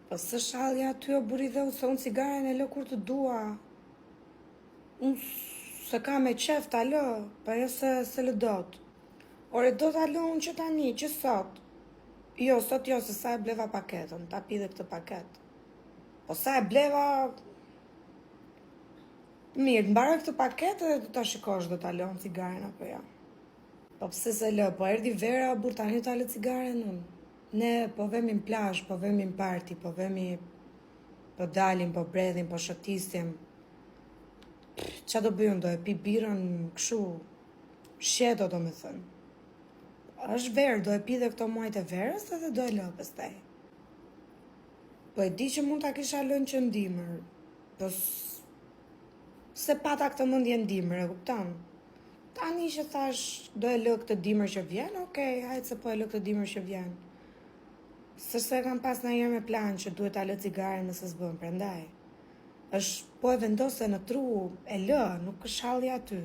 Po së shalja aty o buri dhe se unë cigaren e lë kur të dua. Unë se ka me qef ta lë, pa jo se lë dot. Ore do ta lë unë që tani, që sot. Jo, sot jo, se sa e bleva paketën, ta pi dhe këtë paket. Po sa e bleva... Mirë, mbaroj këtë paket dhe do ta shikosh do ta lë unë cigaren apo jo. Po pse se lë, po erdi vera burr tani ta lë cigaren unë. Ne po vemi në plazh, po vemi në party, po vemi po dalim, po bredhim, po shotisim. Qa do bëjmë, do e pi birën këshu, sheto do me thënë. Është verë, do e pi dhe këto muajt e verës edhe do e lë pastaj. Po e di që mund ta kisha lënë që ndimër, po se pata këtë mendje ndimër, e kupton? Tani që thash do e lë këtë dimër që vjen, okej, hajtë se po e lë këtë dimër që vjen. Sërse kam pas në herë me plan që duhet ta lë cigaren nëse s'bën, prandaj. Po e vendose në tru, e lë, nuk është halli aty.